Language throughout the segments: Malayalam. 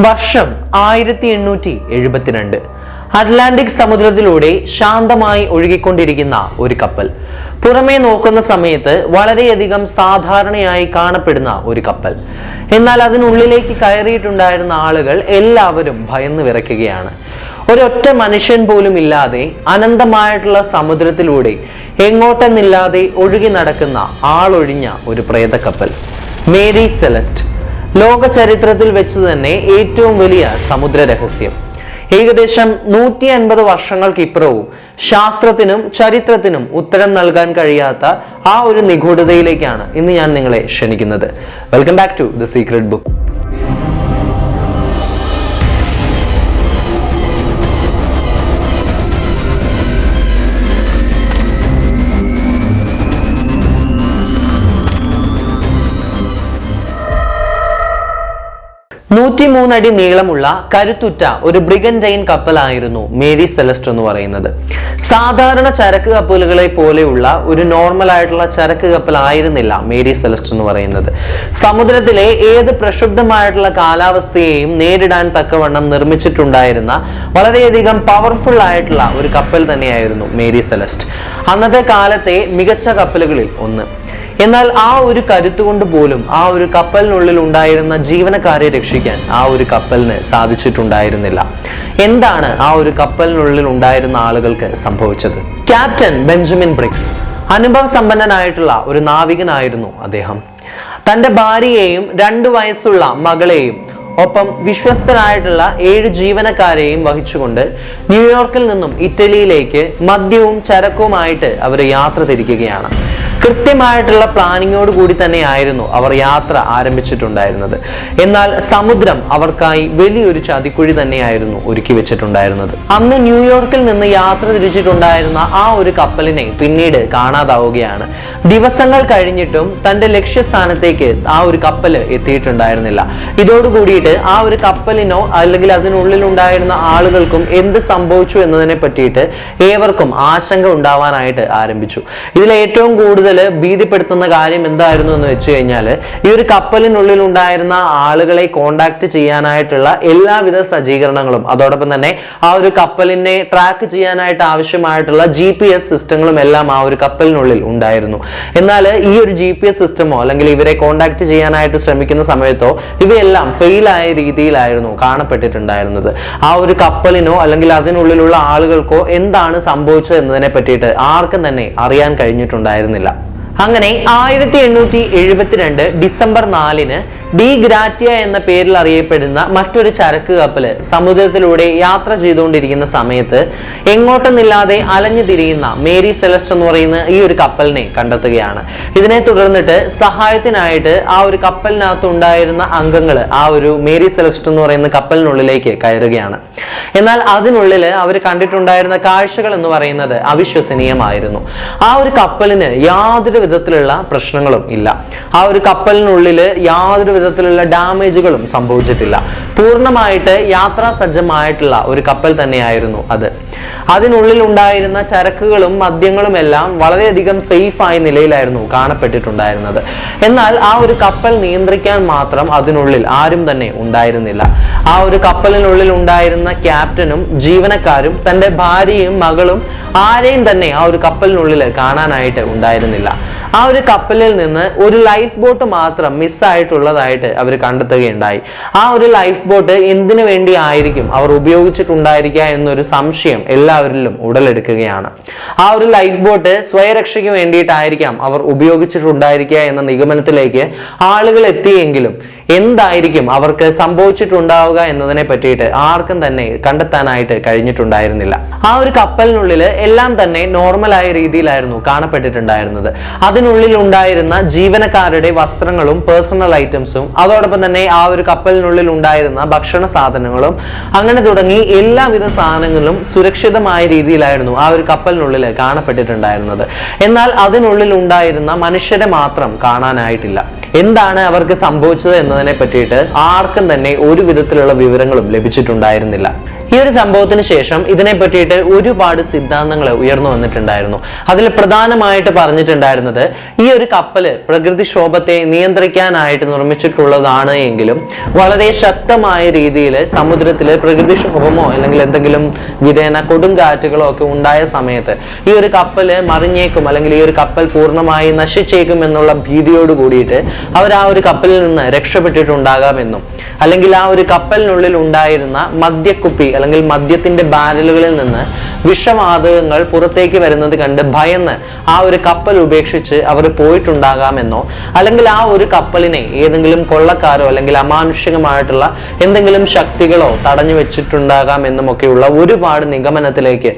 വർഷം 1872. അറ്റ്ലാന്റിക് സമുദ്രത്തിലൂടെ ശാന്തമായി ഒഴുകിക്കൊണ്ടിരിക്കുന്ന ഒരു കപ്പൽ. പുറമേ നോക്കുന്ന സമയത്ത് വളരെയധികം സാധാരണയായി കാണപ്പെടുന്ന ഒരു കപ്പൽ. എന്നാൽ അതിനുള്ളിലേക്ക് കയറിയിട്ടുണ്ടായിരുന്ന ആളുകൾ എല്ലാവരും ഭയന്ന് വിറയ്ക്കുകയാണ്. ഒരൊറ്റ മനുഷ്യൻ പോലും ഇല്ലാതെ അനന്തമായിട്ടുള്ള സമുദ്രത്തിലൂടെ എങ്ങോട്ടെന്നില്ലാതെ ഒഴുകി നടക്കുന്ന ആളൊഴിഞ്ഞ ഒരു പ്രേതക്കപ്പൽ, മേരി സെലസ്റ്റ്. ലോക ചരിത്രത്തിൽ വെച്ച് തന്നെ ഏറ്റവും വലിയ സമുദ്ര രഹസ്യം. ഏകദേശം 150 വർഷങ്ങൾക്കിപ്പുറവും ശാസ്ത്രത്തിനും ചരിത്രത്തിനും ഉത്തരം നൽകാൻ കഴിയാത്ത ആ ഒരു നിഗൂഢതയിലേക്കാണ് ഇന്ന് ഞാൻ നിങ്ങളെ ക്ഷണിക്കുന്നത്. Welcome back to the secret book. അടി നീളമുള്ള കരുത്തുറ്റ ഒരു ബ്രിഗന്റൈൻ കപ്പലായിരുന്നു മേരി സെലസ്റ്റ് എന്ന് പറയുന്നത്. സാധാരണ ചരക്ക് കപ്പലുകളെ പോലെയുള്ള ഒരു നോർമൽ ആയിട്ടുള്ള ചരക്ക് കപ്പലായിരുന്നില്ല മേരി സെലസ്റ്റ് എന്ന് പറയുന്നത്. സമുദ്രത്തിലെ ഏത് പ്രക്ഷുബ്ധമായിട്ടുള്ള കാലാവസ്ഥയെയും നേരിടാൻ തക്കവണ്ണം നിർമ്മിച്ചിട്ടുണ്ടായിരുന്ന വളരെയധികം പവർഫുൾ ആയിട്ടുള്ള ഒരു കപ്പൽ തന്നെയായിരുന്നു മേരി സെലസ്റ്റ്. അന്നത്തെ കാലത്തെ മികച്ച കപ്പലുകളിൽ ഒന്ന്. എന്നാൽ ആ ഒരു കരുത്തുകൊണ്ട് പോലും ആ ഒരു കപ്പലിനുള്ളിൽ ഉണ്ടായിരുന്ന ജീവനക്കാരെ രക്ഷിക്കാൻ ആ ഒരു കപ്പലിന് സാധിച്ചിട്ടുണ്ടായിരുന്നില്ല. എന്താണ് ആ ഒരു കപ്പലിനുള്ളിൽ ഉണ്ടായിരുന്ന ആളുകൾക്ക് സംഭവിച്ചത്? ക്യാപ്റ്റൻ ബെഞ്ചമിൻ ബ്രിഗ്സ് അനുഭവ സമ്പന്നനായിട്ടുള്ള ഒരു നാവികനായിരുന്നു അദ്ദേഹം. തന്റെ ഭാര്യയെയും 2 വയസ്സുള്ള മകളെയും ഒപ്പം വിശ്വസ്തരായിട്ടുള്ള 7 ജീവനക്കാരെയും വഹിച്ചുകൊണ്ട് ന്യൂയോർക്കിൽ നിന്നും ഇറ്റലിയിലേക്ക് മദ്യവും ചരക്കുമായിട്ട് അവർ യാത്ര തിരിക്കുകയാണ്. കൃത്യമായിട്ടുള്ള പ്ലാനിങ്ങോട് കൂടി തന്നെയായിരുന്നു അവർ യാത്ര ആരംഭിച്ചിട്ടുണ്ടായിരുന്നത്. എന്നാൽ സമുദ്രം അവർക്കായി വലിയൊരു ചതിക്കുഴി തന്നെയായിരുന്നു ഒരുക്കി വെച്ചിട്ടുണ്ടായിരുന്നത്. അന്ന് ന്യൂയോർക്കിൽ നിന്ന് യാത്ര തിരിച്ചിട്ടുണ്ടായിരുന്ന ആ ഒരു കപ്പലിനെ പിന്നീട് കാണാതാവുകയാണ്. ദിവസങ്ങൾ കഴിഞ്ഞിട്ടും തന്റെ ലക്ഷ്യസ്ഥാനത്തേക്ക് ആ ഒരു കപ്പല് എത്തിയിട്ടുണ്ടായിരുന്നില്ല. ഇതോടുകൂടിയിട്ട് ആ ഒരു കപ്പലിനോ അല്ലെങ്കിൽ അതിനുള്ളിൽ ഉണ്ടായിരുന്ന ആളുകൾക്കും എന്ത് സംഭവിച്ചു എന്നതിനെ പറ്റിയിട്ട് ഏവർക്കും ആശങ്ക ഉണ്ടാവാനായിട്ട് ആരംഭിച്ചു. ഇതിൽ ഏറ്റവും കൂടുതൽ ഭീതിപ്പെടുത്തുന്ന കാര്യം എന്തായിരുന്നു എന്ന് വെച്ച് കഴിഞ്ഞാൽ, ഈ ഒരു കപ്പലിനുള്ളിൽ ഉണ്ടായിരുന്ന ആളുകളെ കോണ്ടാക്ട് ചെയ്യാനായിട്ടുള്ള എല്ലാവിധ സജ്ജീകരണങ്ങളും അതോടൊപ്പം തന്നെ ആ ഒരു കപ്പലിനെ ട്രാക്ക് ചെയ്യാനായിട്ട് ആവശ്യമായിട്ടുള്ള GPS സിസ്റ്റങ്ങളും എല്ലാം ആ ഒരു കപ്പലിനുള്ളിൽ ഉണ്ടായിരുന്നു. എന്നാൽ ഈ ഒരു GPS സിസ്റ്റമോ അല്ലെങ്കിൽ ഇവരെ കോണ്ടാക്ട് ചെയ്യാനായിട്ട് ശ്രമിക്കുന്ന സമയത്തോ ഇവയെല്ലാം ഫെയിൽ ആയ രീതിയിലായിരുന്നു കാണപ്പെട്ടിട്ടുണ്ടായിരുന്നത്. ആ ഒരു കപ്പലിനോ അല്ലെങ്കിൽ അതിനുള്ളിലുള്ള ആളുകൾക്കോ എന്താണ് സംഭവിച്ചത് എന്നതിനെ പറ്റിയിട്ട് ആർക്കും തന്നെ അറിയാൻ കഴിഞ്ഞിട്ടുണ്ടായിരുന്നില്ല. അങ്ങനെ 1872 ഡിസംബർ 4 ഡി ഗ്രാറ്റിയ എന്ന പേരിൽ അറിയപ്പെടുന്ന മറ്റൊരു ചരക്ക് കപ്പല് സമുദ്രത്തിലൂടെ യാത്ര ചെയ്തുകൊണ്ടിരിക്കുന്ന സമയത്ത് എങ്ങോട്ടെന്നില്ലാതെ അലഞ്ഞു തിരിയുന്ന മേരി സെലസ്റ്റ് എന്ന് പറയുന്ന ഈ ഒരു കപ്പലിനെ കണ്ടെത്തുകയാണ്. ഇതിനെ തുടർന്നിട്ട് സഹായത്തിനായിട്ട് ആ ഒരു കപ്പലിനകത്ത് ഉണ്ടായിരുന്ന അംഗങ്ങൾ ആ ഒരു മേരി സെലസ്റ്റ് എന്ന് പറയുന്ന കപ്പലിനുള്ളിലേക്ക് കയറുകയാണ്. എന്നാൽ അതിനുള്ളിൽ അവർ കണ്ടിട്ടുണ്ടായിരുന്ന കാഴ്ചകൾ എന്ന് പറയുന്നത് അവിശ്വസനീയമായിരുന്നു. ആ ഒരു കപ്പലിന് യാതൊരു വിധത്തിലുള്ള പ്രശ്നങ്ങളും ഇല്ല. ആ ഒരു കപ്പലിനുള്ളിൽ യാതൊരു വിധത്തിലുള്ള ഡാമേജുകളും സംഭവിച്ചിട്ടില്ല. പൂർണ്ണമായിട്ട് യാത്രാ സജ്ജമായിട്ടുള്ള ഒരു കപ്പൽ തന്നെയായിരുന്നു അത്. അതിനുള്ളിൽ ഉണ്ടായിരുന്ന ചരക്കുകളും മദ്യങ്ങളും എല്ലാം വളരെയധികം സേഫ് ആയ നിലയിലായിരുന്നു കാണപ്പെട്ടിട്ടുണ്ടായിരുന്നത്. എന്നാൽ ആ ഒരു കപ്പൽ നിയന്ത്രിക്കാൻ മാത്രം അതിനുള്ളിൽ ആരും തന്നെ ഉണ്ടായിരുന്നില്ല. ആ ഒരു കപ്പലിനുള്ളിൽ ഉണ്ടായിരുന്ന ക്യാപ്റ്റനും ജീവനക്കാരും തന്റെ ഭാര്യയും മകളും ആരെയും തന്നെ ആ ഒരു കപ്പലിനുള്ളിൽ കാണാനായിട്ട് ഉണ്ടായിരുന്നില്ല. ആ ഒരു കപ്പലിൽ നിന്ന് ഒരു ലൈഫ് ബോട്ട് മാത്രം മിസ്സായിട്ടുള്ളതായിട്ട് അവർ കണ്ടെത്തുകയുണ്ടായി. ആ ഒരു ലൈഫ് ബോട്ട് എന്തിനു വേണ്ടി ആയിരിക്കും അവർ ഉപയോഗിച്ചിട്ടുണ്ടായിരിക്കുക എന്നൊരു സംശയം എല്ലാവരിലും ഉടലെടുക്കുകയാണ്. ആ ഒരു ലൈഫ് ബോട്ട് സ്വയരക്ഷയ്ക്ക് വേണ്ടിയിട്ടായിരിക്കാം അവർ ഉപയോഗിച്ചിട്ടുണ്ടായിരിക്കുക എന്ന നിഗമനത്തിലേക്ക് ആളുകൾ എത്തിയെങ്കിലും എന്തായിരിക്കും അവർക്ക് സംഭവിച്ചിട്ടുണ്ടാവുക എന്നതിനെ പറ്റിയിട്ട് ആർക്കും തന്നെ കണ്ടെത്താനായിട്ട് കഴിഞ്ഞിട്ടുണ്ടായിരുന്നില്ല. ആ ഒരു കപ്പലിനുള്ളിൽ എല്ലാം തന്നെ നോർമലായ രീതിയിലായിരുന്നു കാണപ്പെട്ടിട്ടുണ്ടായിരുന്നത്. അതിനുള്ളിൽ ഉണ്ടായിരുന്ന ജീവനക്കാരുടെ വസ്ത്രങ്ങളും പേഴ്സണൽ ഐറ്റംസും അതോടൊപ്പം തന്നെ ആ ഒരു കപ്പലിനുള്ളിൽ ഉണ്ടായിരുന്ന ഭക്ഷണ സാധനങ്ങളും അങ്ങനെ തുടങ്ങി എല്ലാവിധ സാധനങ്ങളും സുരക്ഷിതമായ രീതിയിലായിരുന്നു ആ ഒരു കപ്പലിനുള്ളിൽ കാണപ്പെട്ടിട്ടുണ്ടായിരുന്നത്. എന്നാൽ അതിനുള്ളിൽ ഉണ്ടായിരുന്ന മനുഷ്യരെ മാത്രം കാണാനായിട്ടില്ല. എന്താണ് അവർക്ക് സംഭവിച്ചത് എന്നതിനെ പറ്റിയിട്ട് ആർക്കും തന്നെ ഒരു വിധത്തിലുള്ള വിവരങ്ങളും ലഭിച്ചിട്ടുണ്ടായിരുന്നില്ല. ഈ ഒരു സംഭവത്തിന് ശേഷം ഇതിനെ പറ്റിയിട്ട് ഒരുപാട് സിദ്ധാന്തങ്ങൾ ഉയർന്നു വന്നിട്ടുണ്ടായിരുന്നു. അതിൽ പ്രധാനമായിട്ട് പറഞ്ഞിട്ടുണ്ടായിരുന്നത് ഈ ഒരു കപ്പല് പ്രകൃതിക്ഷോഭത്തെ നിയന്ത്രിക്കാനായിട്ട് നിർമ്മിച്ചിട്ടുള്ളതാണ് എങ്കിലും വളരെ ശക്തമായ രീതിയിൽ സമുദ്രത്തിൽ പ്രകൃതിക്ഷോഭമോ അല്ലെങ്കിൽ എന്തെങ്കിലും വിധേന കൊടുങ്കാറ്റുകളോ ഒക്കെ ഉണ്ടായ സമയത്ത് ഈ ഒരു കപ്പല് മറിഞ്ഞേക്കും അല്ലെങ്കിൽ ഈ ഒരു കപ്പൽ പൂർണ്ണമായി നശിച്ചേക്കും എന്നുള്ള ഭീതിയോട് കൂടിയിട്ട് അവർ ആ ഒരു കപ്പലിൽ നിന്ന് രക്ഷപ്പെട്ടിട്ടുണ്ടാകാമെന്നും അല്ലെങ്കിൽ ആ ഒരു കപ്പലിനുള്ളിൽ ഉണ്ടായിരുന്ന മദ്യക്കുപ്പി അല്ലെങ്കിൽ മദ്യത്തിന്റെ ബാരലുകളിൽ നിന്ന് വിഷവാതകങ്ങൾ പുറത്തേക്ക് വരുന്നത് കണ്ട് ഭയന്ന് ആ ഒരു കപ്പൽ ഉപേക്ഷിച്ച് അവർ പോയിട്ടുണ്ടാകാമെന്നോ അല്ലെങ്കിൽ ആ ഒരു കപ്പലിനെ ഏതെങ്കിലും കൊള്ളക്കാരോ അല്ലെങ്കിൽ അമാനുഷികമായിട്ടുള്ള എന്തെങ്കിലും ശക്തികളോ തടഞ്ഞു വെച്ചിട്ടുണ്ടാകാം എന്നുമൊക്കെയുള്ള ഒരുപാട് നിഗമനത്തിലേക്ക്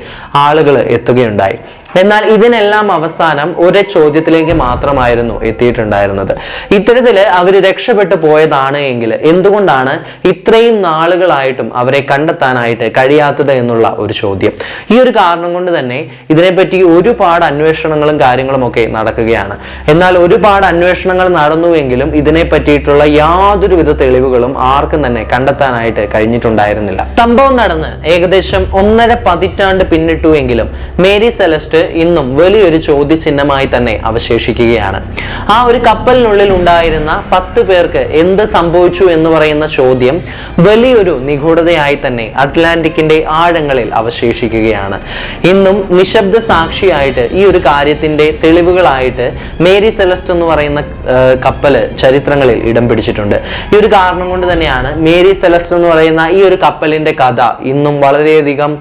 ആളുകൾ എത്തുകയുണ്ടായി. എന്നാൽ ഇതിനെല്ലാം അവസാനം ഒരേ ചോദ്യത്തിലേക്ക് മാത്രമായിരുന്നു എത്തിയിട്ടുണ്ടായിരുന്നത്. ഇത്തരത്തില് അവര് രക്ഷപ്പെട്ടു പോയതാണ് എങ്കിൽ എന്തുകൊണ്ടാണ് ഇത്രയും നാളുകളായിട്ടും അവരെ കണ്ടെത്താനായിട്ട് കഴിയാത്തത് എന്നുള്ള ഒരു ചോദ്യം. ഈ ഒരു കാരണം കൊണ്ട് തന്നെ ഇതിനെപ്പറ്റി ഒരുപാട് അന്വേഷണങ്ങളും കാര്യങ്ങളും ഒക്കെ നടക്കുകയാണ്. എന്നാൽ ഒരുപാട് അന്വേഷണങ്ങൾ നടന്നുവെങ്കിലും ഇതിനെ പറ്റിയിട്ടുള്ള യാതൊരുവിധ തെളിവുകളും ആർക്കും തന്നെ കണ്ടെത്താനായിട്ട് കഴിഞ്ഞിട്ടുണ്ടായിരുന്നില്ല. സംഭവം നടന്ന് ഏകദേശം 1.5 പതിറ്റാണ്ട് പിന്നിട്ടുവെങ്കിലും മേരി സെലസ്റ്റ് ഇന്നും വലിയൊരു ചോദ്യചിഹ്നമായി തന്നെ അവശേഷിക്കുകയാണ്. ആ ഒരു കപ്പലിനുള്ളിൽ ഉണ്ടായിരുന്ന 10 പേർക്ക് എന്ത് സംഭവിച്ചു എന്ന് പറയുന്ന ചോദ്യം വലിയൊരു നിഗൂഢതയായി തന്നെ അറ്റ്ലാന്റിക്കിന്റെ ആഴങ്ങളിൽ അവശേഷിക്കുകയാണ്. ഇന്നും നിശബ്ദ സാക്ഷിയായിട്ട് ഈ ഒരു കാര്യത്തിന്റെ തെളിവുകളായിട്ട് മേരി സെലസ്റ്റ് എന്ന് പറയുന്ന കപ്പല് ചരിത്രങ്ങളിൽ ഇടം പിടിച്ചിട്ടുണ്ട്. ഈ ഒരു കാരണം കൊണ്ട് തന്നെയാണ് മേരി സെലസ്റ്റ് എന്ന് പറയുന്ന ഈ ഒരു കപ്പലിന്റെ കഥ ഇന്നും വളരെയധികം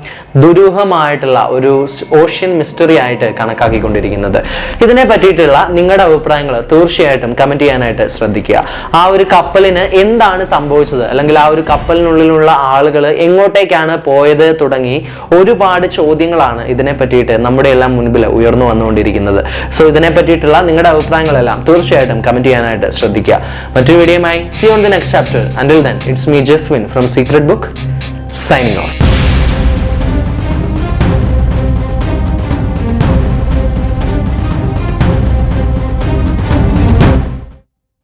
ദുരൂഹമായിട്ടുള്ള ഒരു ഓഷ്യൻ മിസ്റ്ററി ആയിട്ട് കണക്കാക്കിക്കൊണ്ടിരിക്കുന്നത്. ഇതിനെ പറ്റിയിട്ടുള്ള നിങ്ങളുടെ അഭിപ്രായങ്ങൾ തീർച്ചയായിട്ടും കമന്റ് ചെയ്യാനായിട്ട് ശ്രദ്ധിക്കുക. ആ ഒരു കപ്പലിന് എന്താണ് സംഭവിച്ചത് അല്ലെങ്കിൽ ആ ഒരു കപ്പലിനുള്ളിലുള്ള ആളുകൾ എങ്ങോട്ടേക്കാണ് പോയത് തുടങ്ങി ഒരുപാട് ചോദ്യങ്ങളാണ് ഇതിനെ പറ്റിയിട്ട് നമ്മുടെ എല്ലാം മുൻപിൽ ഉയർന്നു വന്നുകൊണ്ടിരിക്കുന്നത്. സോ ഇതിനെ പറ്റിയിട്ടുള്ള നിങ്ങളുടെ അഭിപ്രായങ്ങളെല്ലാം തീർച്ചയായിട്ടും കമന്റ് ചെയ്യാനായിട്ട് ശ്രദ്ധിക്കുക. മറ്റൊരു വീഡിയോയുമായി see you on the next chapter. Until then, it's me Jaswin from Secret Book signing off.